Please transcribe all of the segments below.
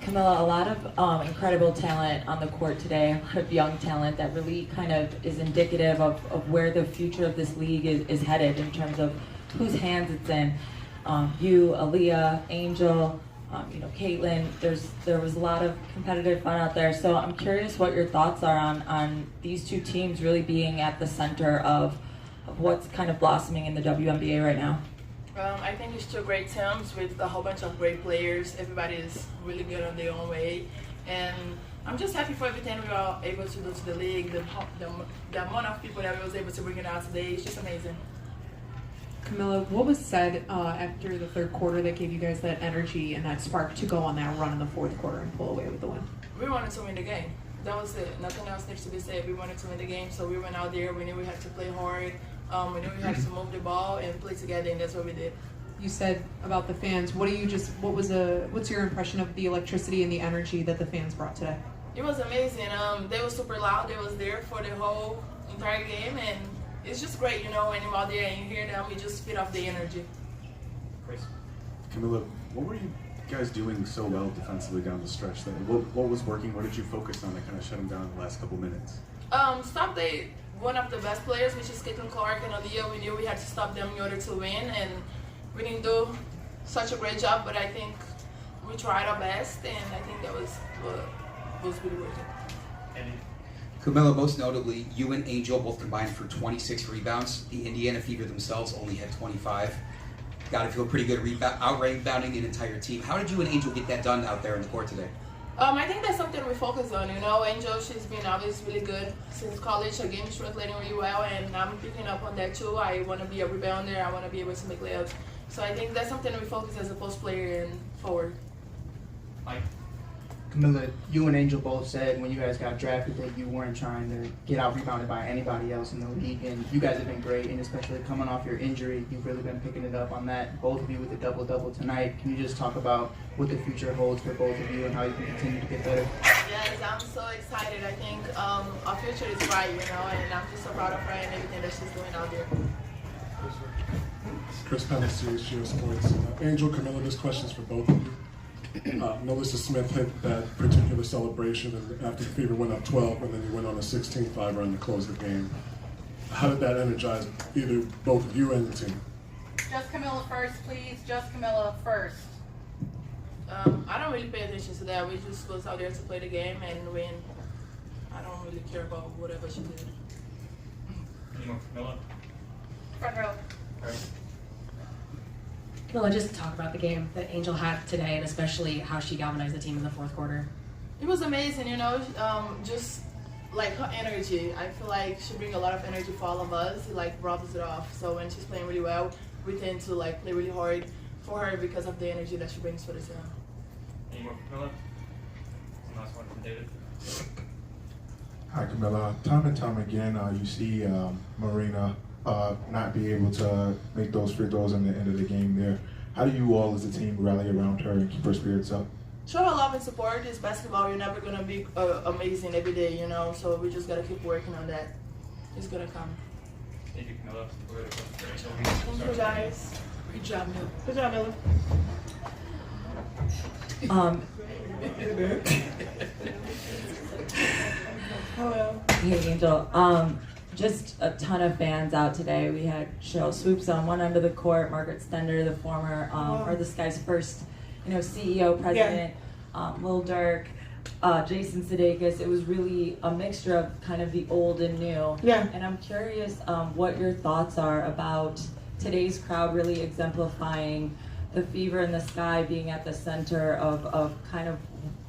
Kamilla, a lot of incredible talent on the court today, a lot of young talent that really kind of is indicative of where the future of this league is headed in terms of whose hands it's in. You, Aaliyah, Angel, Caitlin, there was a lot of competitive fun out there. So I'm curious what your thoughts are on these two teams really being at the center of what's kind of blossoming in the WNBA right now. I think it's two great teams with a whole bunch of great players. Everybody is really good on their own way. And I'm just happy for everything we are able to do to the league. The amount of people that we was able to bring it out today is just amazing. Kamilla, what was said after the third quarter that gave you guys that energy and that spark to go on that run in the fourth quarter and pull away with the win? We wanted to win the game. That was it. Nothing else needs to be said. We wanted to win the game, so we went out there. We knew we had to play hard. We knew we had to move the ball and play together, and that's what we did. You said about the fans. What's your impression of the electricity and the energy that the fans brought today? It was amazing. They were super loud. They was there for the whole entire game, and it's just great, when you're out there and you hear them, you just feed off the energy. Reese. Kamilla, what were you guys doing so well defensively down the stretch? What was working? What did you focus on to kind of shut them down in the last couple minutes? Stop one of the best players, which is Caitlin Clark and Aaliyah. We knew we had to stop them in order to win, and we didn't do such a great job, but I think we tried our best, and I think that was what was really working. Kamilla, most notably, you and Angel both combined for 26 rebounds. The Indiana Fever themselves only had 25. Got to feel pretty good out-rebounding an entire team. How did you and Angel get that done out there in the court today? I think that's something we focus on. Angel, she's been obviously really good since college. Her game is translating really well, and I'm picking up on that too. I want to be a rebounder. I want to be able to make layups. So I think that's something we focus as a post player and forward. Mike. Kamilla, you and Angel both said when you guys got drafted that you weren't trying to get out rebounded by anybody else in the league, and you guys have been great, and especially coming off your injury, you've really been picking it up on that. Both of you with the double-double tonight. Can you just talk about what the future holds for both of you and how you can continue to get better? Yes, I'm so excited. I think our future is bright, and I'm just so proud of her and everything that she's doing out there. Chris Penney, Series Sports. Angel, Kamilla, this question's for both of you. Melissa Smith hit that particular celebration and after the Fever went up 12 and then you went on a 16-5 run to close the game. How did that energize both of you and the team? Just Kamilla first, please. Just Kamilla first. I don't really pay attention to that. We just was out there to play the game and win. I don't really care about whatever she did. Any more, Kamilla? Front row. All right. Kamilla, just talk about the game that Angel had today and especially how she galvanized the team in the fourth quarter. It was amazing, just like her energy. I feel like she brings a lot of energy for all of us. It robs it off. So when she's playing really well, we tend to play really hard for her because of the energy that she brings for the team. Any more, Kamilla? Last one from David. Hi, Kamilla. Time and time again, you see Marina not be able to make those free throws in the end of the game there. How do you all as a team rally around her and keep her spirits up? Show her love and support. It's basketball. You're never going to be amazing every day, so we just got to keep working on that. It's going to come. Thank you, Kamilla. Thank you, guys. Good job, Miller. Good job, Miller. Hello. Hey, Angel. Just a ton of fans out today. We had Cheryl Swoops on one end of the court, Margaret Stender, the former, or this guy's first, CEO, president, Lil Durk, Jason Sudeikis. It was really a mixture of kind of the old and new. Yeah. And I'm curious what your thoughts are about today's crowd really exemplifying the Fever in the Sky being at the center of kind of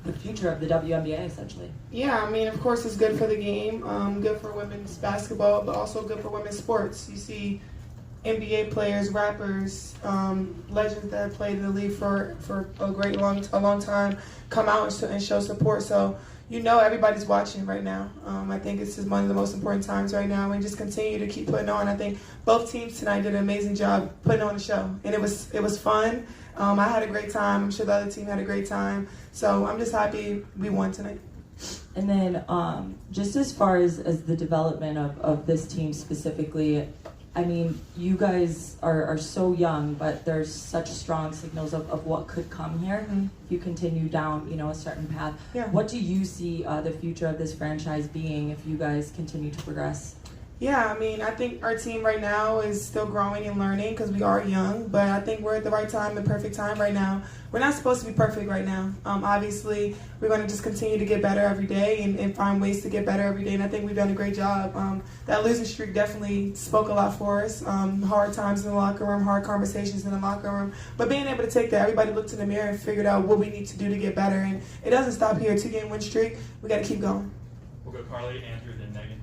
the future of the WNBA, essentially. Yeah, of course it's good for the game, good for women's basketball, but also good for women's sports. You see NBA players, rappers, legends that have played in the league for a long time come out and show support. So everybody's watching right now. I think it's just one of the most important times right now, and just continue to keep putting on. I think both teams tonight did an amazing job putting on the show, and it was fun. I had a great time. I'm sure the other team had a great time. So I'm just happy we won tonight. And then just as far as the development of this team specifically, I mean, you guys are so young, but there's such strong signals of what could come here if you continue down, a certain path. Yeah. What do you see the future of this franchise being if you guys continue to progress? Yeah, I mean, I think our team right now is still growing and learning because we are young, but I think we're at the right time, the perfect time right now. We're not supposed to be perfect right now. Obviously, we're going to just continue to get better every day and find ways to get better every day, and I think we've done a great job. That losing streak definitely spoke a lot for us. Hard times in the locker room, hard conversations in the locker room, but being able to take that, everybody looked in the mirror and figured out what we need to do to get better, and it doesn't stop here. 2-game win streak, we got to keep going. We'll go Carly, Andrew, then Megan.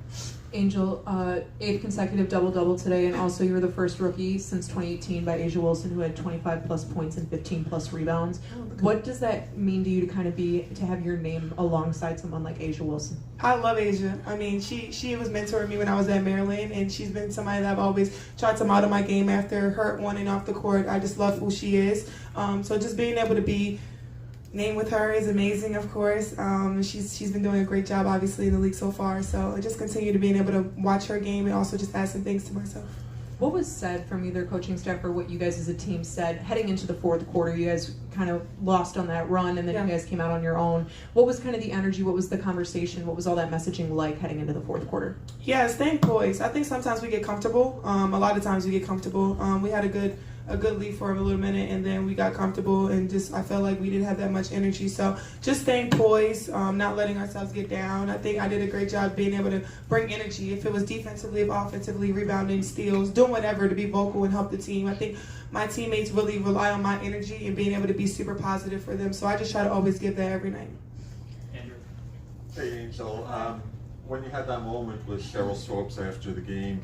Angel, 8th consecutive double-double today, and also you were the first rookie since 2018 by Asia Wilson who had 25-plus points and 15-plus rebounds. What does that mean to you to have your name alongside someone like Asia Wilson? I love Asia. I mean, she was mentoring me when I was at Maryland, and she's been somebody that I've always tried to model my game after her on and off the court. I just love who she is. So just being able to be named with her is amazing, of course. She's been doing a great job, obviously, in the league so far. So I just continue to being able to watch her game and also just add some things to myself. What was said from either coaching staff or what you guys as a team said heading into the fourth quarter? You guys kind of lost on that run, and then you guys came out on your own. What was kind of the energy? What was the conversation? What was all that messaging like heading into the fourth quarter? Yeah, staying poised. I think sometimes we get comfortable. A lot of times we get comfortable. We had a good lead for a little minute, and then we got comfortable, and just I felt like we didn't have that much energy. So just staying poised, not letting ourselves get down. I think I did a great job being able to bring energy. If it was defensively, if offensively, rebounding, steals, doing whatever to be vocal and help the team. I think my teammates really rely on my energy and being able to be super positive for them. So I just try to always give that every night. Andrew. Hey, Angel. When you had that moment with Cheryl Stokes after the game,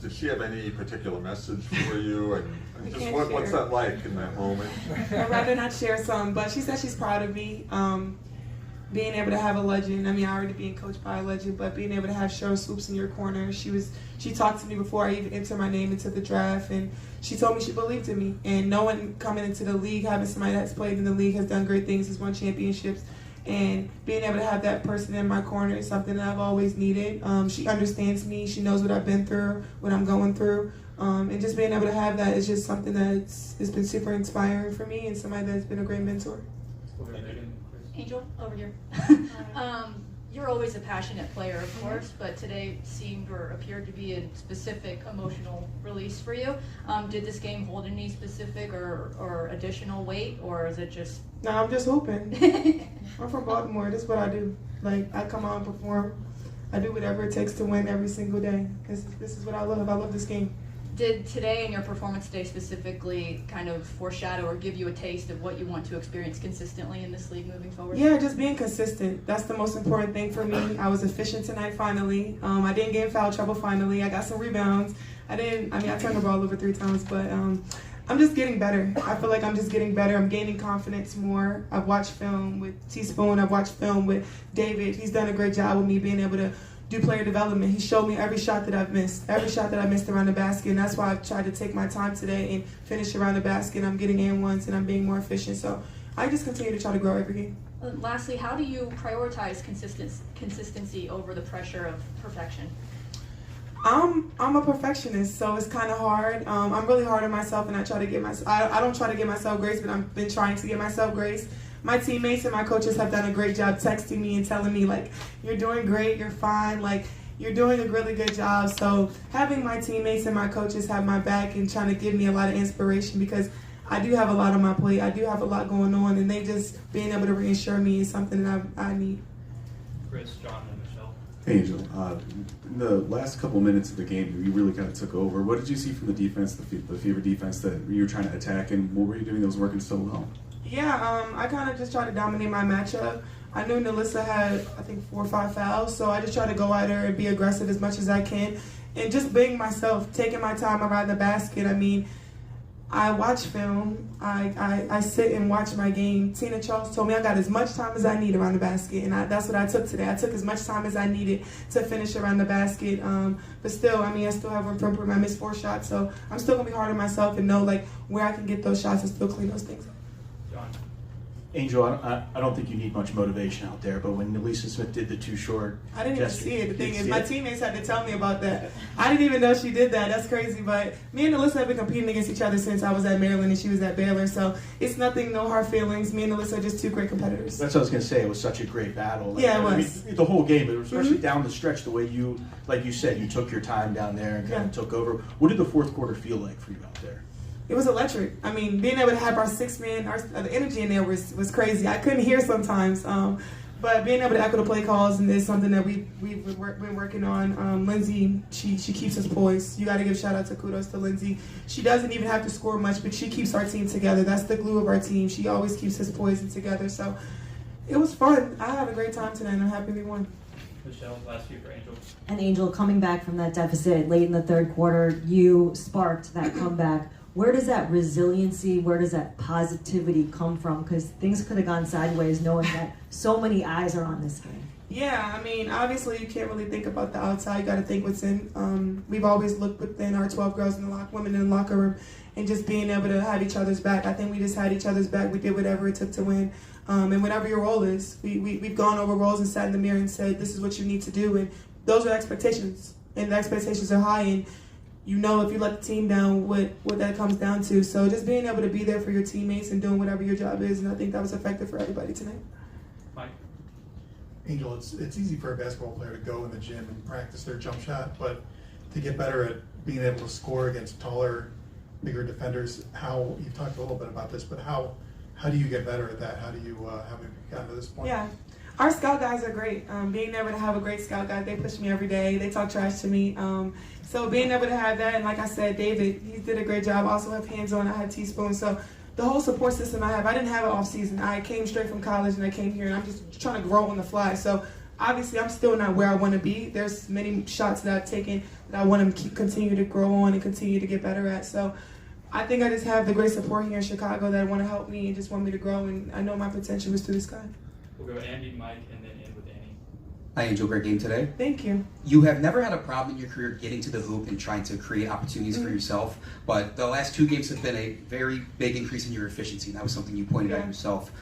did she have any particular message for you? And just what's that like in that moment? I'd rather not share some, but she said she's proud of me. Being able to have a legend. I mean, I already being coached by a legend, but being able to have Cheryl Swoops in your corner. She talked to me before I even entered my name into the draft, and she told me she believed in me. And no one coming into the league, having somebody that's played in the league, has done great things, has won championships. And being able to have that person in my corner is something that I've always needed. She understands me. She knows what I've been through, what I'm going through. And just being able to have that is just something that's been super inspiring for me and somebody that's been a great mentor. Angel, over here. You're always a passionate player, of course, but today seemed or appeared to be a specific emotional release for you. Did this game hold any specific or additional weight, or is it just... No, I'm just hooping. I'm from Baltimore. This is what I do. Like, I come out and perform. I do whatever it takes to win every single day. This is what I love. I love this game. Did today and your performance today specifically kind of foreshadow or give you a taste of what you want to experience consistently in this league moving forward? Yeah, just being consistent. That's the most important thing for me. I was efficient tonight finally. I didn't get in foul trouble finally. I got some rebounds. I turned the ball over 3 times, but I'm just getting better. I feel like I'm just getting better. I'm gaining confidence more. I've watched film with Teaspoon. I've watched film with David. He's done a great job with me being able to do player development. He showed me every shot that I've missed around the basket, and that's why I've tried to take my time today and finish around the basket. I'm getting in ones, and I'm being more efficient. So I just continue to try to grow every game. Lastly, how do you prioritize consistency over the pressure of perfection? I'm a perfectionist, so it's kind of hard. I'm really hard on myself, and I try to get myself. I don't try to give myself grace, but I've been trying to give myself grace. My teammates and my coaches have done a great job texting me and telling me, like, you're doing great, you're fine, like, you're doing a really good job. So having my teammates and my coaches have my back and trying to give me a lot of inspiration, because I do have a lot on my plate. I do have a lot going on, and they just being able to reassure me is something that I need. Chris, John, and Michelle. Hey, Angel. In the last couple minutes of the game, you really kind of took over. What did you see from the defense, the Fever defense, that you were trying to attack, and what were you doing that was working so well? Yeah, I kind of just tried to dominate my matchup. I knew Nalissa had, I think, 4 or 5 fouls, so I just tried to go at her and be aggressive as much as I can, and just being myself, taking my time around the basket. I mean, I watch film. I sit and watch my game. Tina Charles told me I got as much time as I need around the basket, and that's what I took today. I took as much time as I needed to finish around the basket. But still, I still have room for improvement. I missed 4 shots, so I'm still gonna be hard on myself and know like where I can get those shots and still clean those things up. John. Angel, I don't think you need much motivation out there, but when Elisa Smith did the too short I didn't even gesture, see it. The thing you is, see my it? teammates had to tell me about that. I didn't even know she did that. That's crazy. But me and Alyssa have been competing against each other since I was at Maryland and she was at Baylor. So it's nothing, no hard feelings. Me and Alyssa are just two great competitors. That's what I was going to say. It was such a great battle. Like, Yeah, it I was. mean, the whole game, but especially down the stretch, the way you, like you said, you took your time down there and kind of took over. What did the fourth quarter feel like for you out there? It was electric. I mean, being able to have our 6 man, the energy in there was crazy. I couldn't hear sometimes, but being able to echo the play calls and is something that we've been working on. Lindsay, she keeps us poised. You got to give shout out to kudos to Lindsay. She doesn't even have to score much, but she keeps our team together. That's the glue of our team. She always keeps us poised and together. So it was fun. I had a great time tonight, and I'm happy we won. Michelle, last few for Angel. And Angel, coming back from that deficit late in the third quarter, you sparked that comeback. Where does that resiliency, where does that positivity come from? Because things could have gone sideways knowing that so many eyes are on this game. Yeah, I mean, obviously you can't really think about the outside. You got to think what's in. We've always looked within our 12 girls in the women in the locker room, and just being able to have each other's back. I think we just had each other's back. We did whatever it took to win. And whatever your role is, we've gone over roles and sat in the mirror and said, this is what you need to do. And those are expectations. And the expectations are high. And you know if you let the team down, what that comes down to. So just being able to be there for your teammates and doing whatever your job is. And I think that was effective for everybody tonight. Mike? Angel, it's easy for a basketball player to go in the gym and practice their jump shot, but to get better at being able to score against taller, bigger defenders, you've talked a little bit about this, but how do you get better at that? How do you have gotten to this point? Yeah, our scout guys are great. Being able to have a great scout guy, they push me every day. They talk trash to me. So being able to have that, and like I said, David, he did a great job. I also have hands-on. I have Teaspoon. So the whole support system I have, I didn't have it off season. I came straight from college and I came here and I'm just trying to grow on the fly. So obviously I'm still not where I want to be. There's many shots that I've taken that I want to continue to grow on and continue to get better at. So I think I just have the great support here in Chicago that want to help me and just want me to grow, and I know my potential is through the sky. We'll go Andy, Mike, and then end with Annie. Hi, Angel. Great game today. Thank you. You have never had a problem in your career getting to the hoop and trying to create opportunities for yourself, but the last 2 games have been a very big increase in your efficiency, and that was something you pointed out yourself.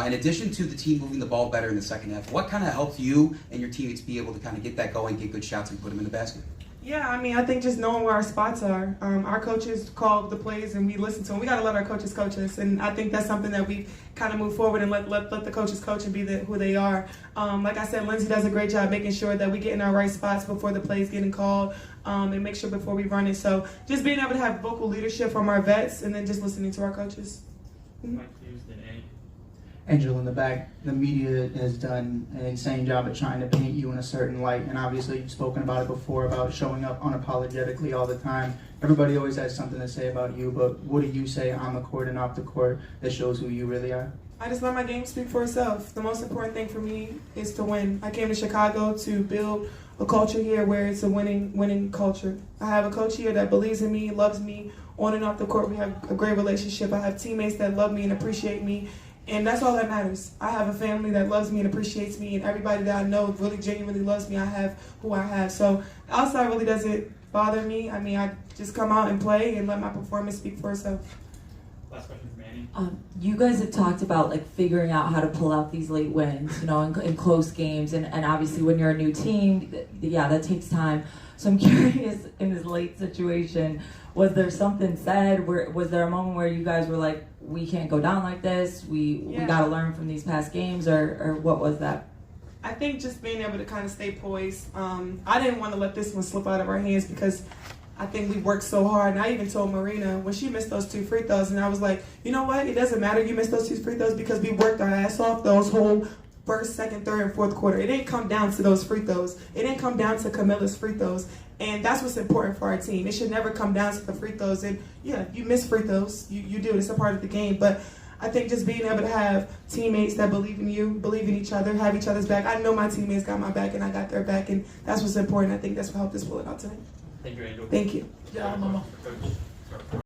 In addition to the team moving the ball better in the second half, what kind of helped you and your teammates be able to kind of get that going, get good shots, and put them in the basket? Yeah, I mean, I think just knowing where our spots are. Our coaches call the plays and we listen to them. We got to let our coaches coach us, and I think that's something that we kind of move forward and let the coaches coach and be who they are. Like I said, Lindsay does a great job making sure that we get in our right spots before the plays getting called, and make sure before we run it. So just being able to have vocal leadership from our vets and then just listening to our coaches. Mike Hughes, then Annie. Angel, in the back, the media has done an insane job at trying to paint you in a certain light, and obviously you've spoken about it before, about showing up unapologetically all the time. Everybody always has something to say about you, but what do you say on the court and off the court that shows who you really are? I just let my game speak for itself. The most important thing for me is to win. I came to Chicago to build a culture here where it's a winning culture. I have a coach here that believes in me, loves me. On and off the court, we have a great relationship. I have teammates that love me and appreciate me. And that's all that matters. I have a family that loves me and appreciates me, and everybody that I know really genuinely loves me. I have who I have. So outside really doesn't bother me. I mean, I just come out and play and let my performance speak for itself. Last question from Annie. You guys have talked about like figuring out how to pull out these late wins, you know, in close games, and obviously when you're a new team, yeah, that takes time. So I'm curious, in this late situation, was there something said? Was there a moment where you guys were like, we can't go down like this, we got to learn from these past games, or what was that? I think just being able to kind of stay poised. I didn't want to let this one slip out of our hands because I think we worked so hard. And I even told Marina when she missed those 2 free throws, and I was like, you know what? It doesn't matter you missed those 2 free throws because we worked our ass off those whole first, second, third, and fourth quarter. It didn't come down to those free throws. It didn't come down to Kamilla's free throws. And that's what's important for our team. It should never come down to the free throws. And yeah, you miss free throws. You do. It's a part of the game. But I think just being able to have teammates that believe in you, believe in each other, have each other's back. I know my teammates got my back and I got their back. And that's what's important. I think that's what helped us pull it out tonight. Thank you, Angel. Thank you. Yeah, Mama. Coach.